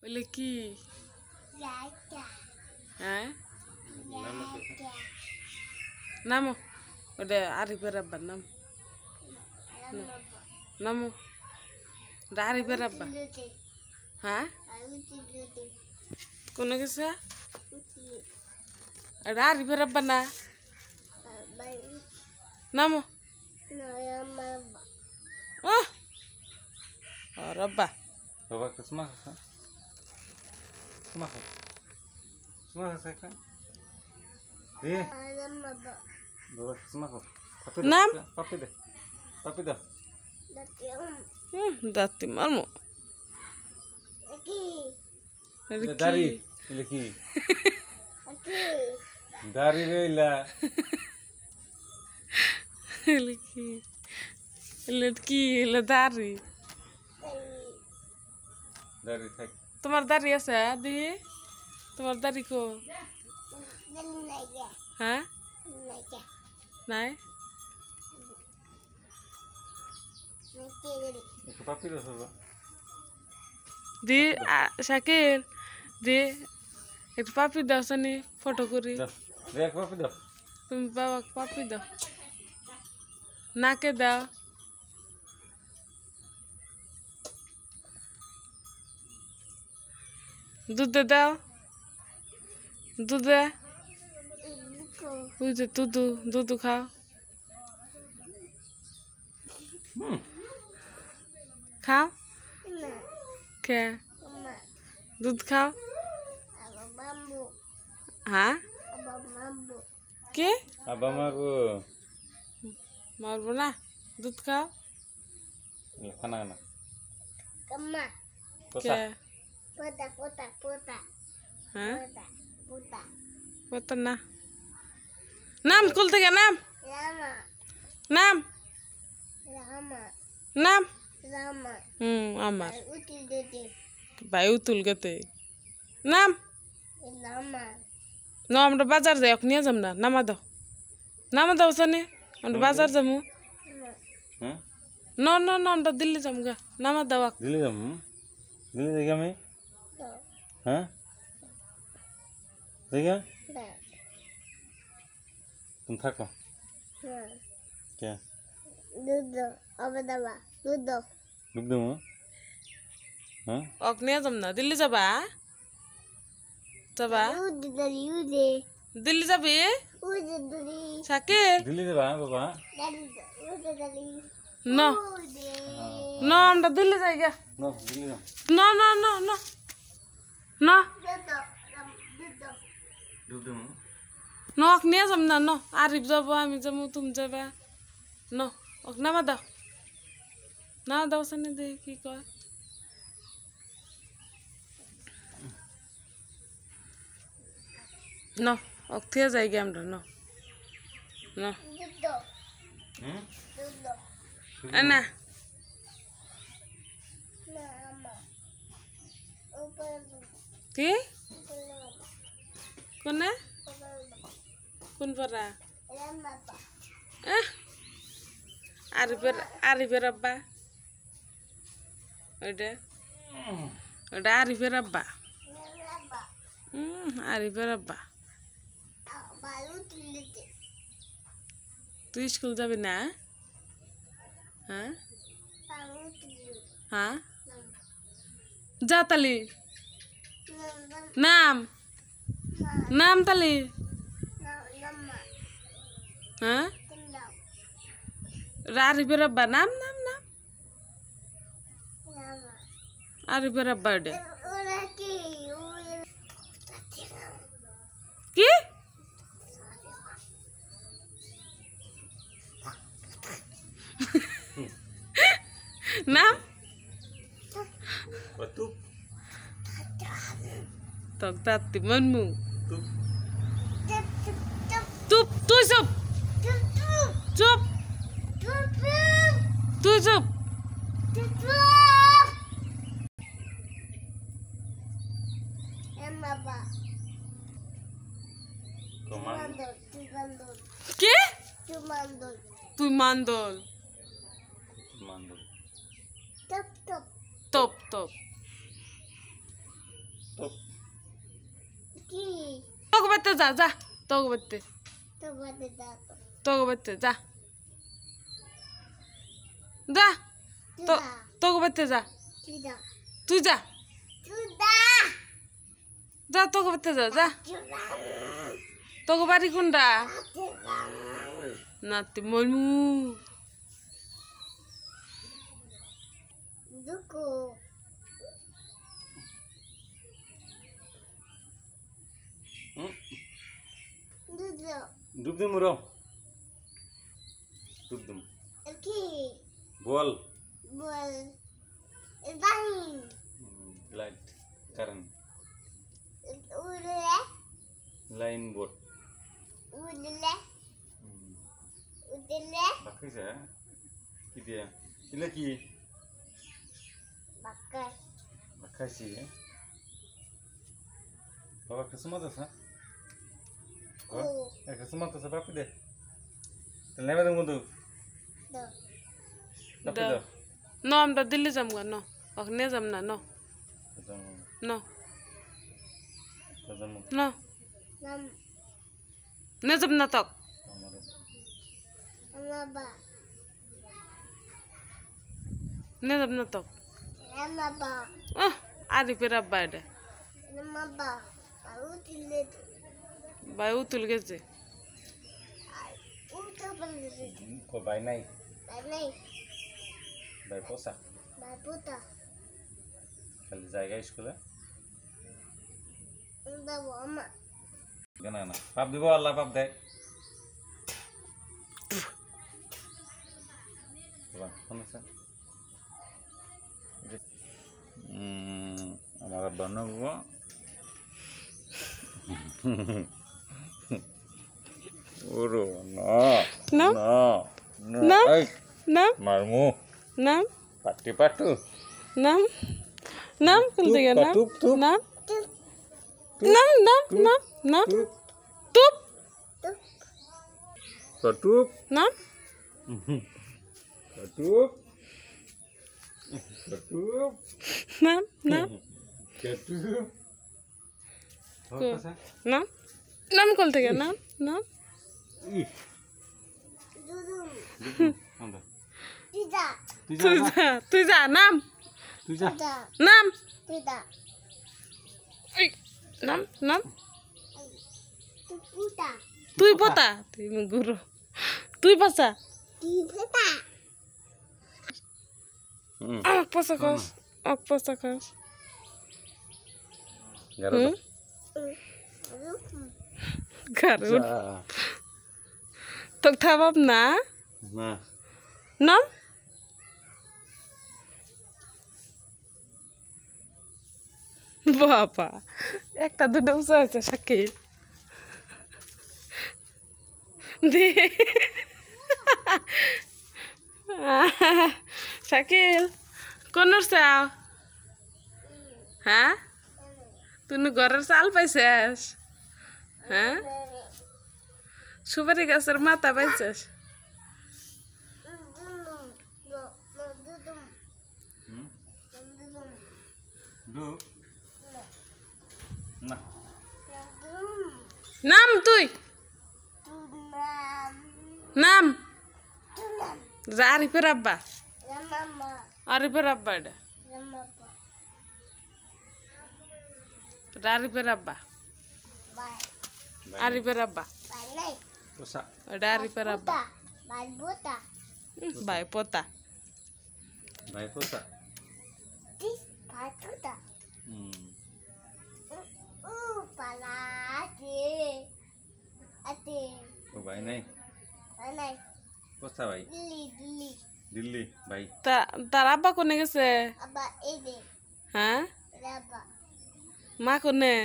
বলে কি হ্যাঁ নামো ওটা আরিফের আব্বার নাম নামো ওটা আরিফের আব্বা হ্যাঁ কোনো কিছু এটা আরিফের আব্বা না নামো আব্বা Bawa ke semua kan? Semua kan? Semua saya kan? Iya. Bawa ke semua kan? Nam? Papi dah. Papi dah. Dati marmo. Dari. Lagi. Dari bela. Lagi. Lagi ladari. Dari tak. তোমার দাড়ি আছে দি তোমার দাড়ি কো হ্যাঁ নাই Itu papi dah sama. দি শাকিল দি একটু পাপি দাও সানি ফটো করি Dah. Lihat papi dah. তুমি বাবা পাপি দাও নাকে দাও দুধে দাও দুধে বুঝে দুধু দুধু খাও খাও কে দুধ খাও হ্যাঁ কে Abang aku. মারবো না দুধ খাও Ini kana. কে Puta. হ্যাঁ কত না নাম স্কুল থেকে নাম নাম নাম আমার ভাই উতুল গেতে নাম না আমরা বাজার যাই এখন নিয়ে যাম না নামা দাও সানি আমরা বাজার যাবো না আমরা দিল্লি যাম গা নামা দাও Dili jam. Dili lagi kami. Hah? Lagi? Tuntak kok. Kya? Duduk mu? Hah? ok নিয়ে যাম না দিল্লি যাবা যাবা দিল্লি যাবি Shakil Dili tu bang, bapa. না না আমরা দিল্লি যাই গা No, dili jam. না Duduk mu? ন ok নিয়ে যাম না ন আরিফ যাবো আমি যাবো তুমি যাবা ন ok নামা দাও সানি দেখি কি কয় ন ok থিয়ে যাই গে আমরা ন না কি কোনে কোন পড়া আরিফের আব্বা ওইটা আরিফের আব্বা আরিফের আব্বা তুই স্কুল যাবি না হ্যাঁ হ্যাঁ যা তালি নাম তালি হ্যাঁ আরিফের আব্বা নাম আরিফের আব্বা ওটা কি নাম Batu. tộc ta tìm ơn mù Tup. túp tôi chụp chụp tôi chụp কি তুই মান্দল Mandul. top Stop. Ki. তোকে বাড়তে যা যা তোকে বাড়তে To bade da. তোকে বাড়তে যা যা তো Tuda. তোকে বাড়তে যা Tuda. তুই যা Tuda. যা তোকে বাড়তে যা যা Tuda. তোকে বাড়ি কোনটা Tuda. নাতি মলমু Duku. Dudu. Dubdum ro. Dubdum. Ki. Ball. Bol. Bang. Light. Current. Ule. Line board. Ule. Ule. Bakisa. Ki dia? Ila ki? Bakar. Bakasi. Baba kısma da sen. Oh. Kısma da sebab de. Lema dong mudu. Do. Tapi dah. ন আমরা দিল্লি যাম গা ন ওখানে যাম না ন ন ন Nam. নে যাম না তক Namaba. নে যাম না তক Namaba. আরিফের আব্বা এটা Namaba. Baru tilit. ভাই উতুল গেছে Udah beli. Kau bayi naik, Beli. bayi posa. Baputa. Kalau jaga sekolah, Udah mama. gimana? Pap di bawah pap deh. Coba, mana sih? Hamaरा बना हुआ Uro na No? na No? ay নাম marmu নাম pati patu নাম নাম বলতে গিয়ে নাম tup tup নাম নাম নাম নাম নাম tup তুপ patup নাম patup patup নাম নাম patup Ko. নাম নাম বলতে গিয়ে নাম নাম Dudum. anda Tidak. তুই যা নাম tuja Tidak. নাম Tidak. এই, নাম নাম Tuputa. তুই পতা তুই গুরু তুই পাসা Tuputa. পাসা খাস পাসা খাস garada গারুর তোক থাবাব না nah নাম বাবা একটা দুটো উঁচা হয়েছে শাকিল দে শাকিল কোন চাও হ্যাঁ তুই ঘরের চাল পাইছিস হ্যাঁ সুপারি গাছের মাথা পাইছিস du nah নাম তুই নাম আরিফের আব্বা আরিফের আব্বা এটা আরিফের আব্বা আরিফের আব্বা posa এটা আরিফের আব্বা ভাই পোতা bayi posa kau bayi naik posa bayi Delhi bayi তার আব্বা কোনে গেছে হ্যাঁ মা কোনে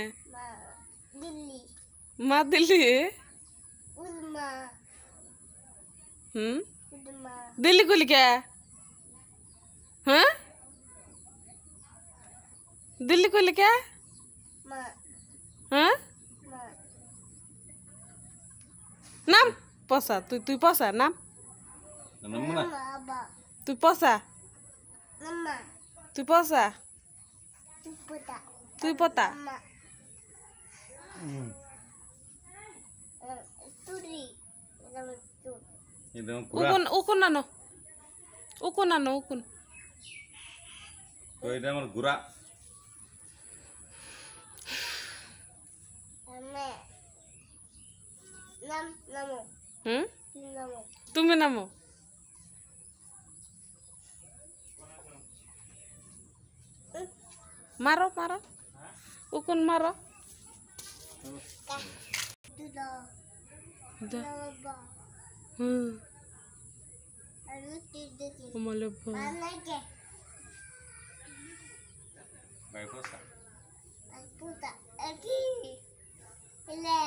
মা দিল্লি হুম দিল্লি কলি কে হ্যাঁ দিল্লি কলি কে হ্যাঁ নাম পসা তুই তুই পসা নাম nemu nah তুই পসা তুই পসা তুই পতা Mama. Turi. Nama tu. একদম কুড়া উকুন আনো উকুন তো এটা আমার গুড়া Nama. Namo. হুম Namo. তুমি নামো মারো উকুন মারো Kah. Tu dah. দে। Nama ba. হুম Aduh tidur sini. ওমালে Mana ke? ভাই ফসা Aku tak. Lagi. Hele.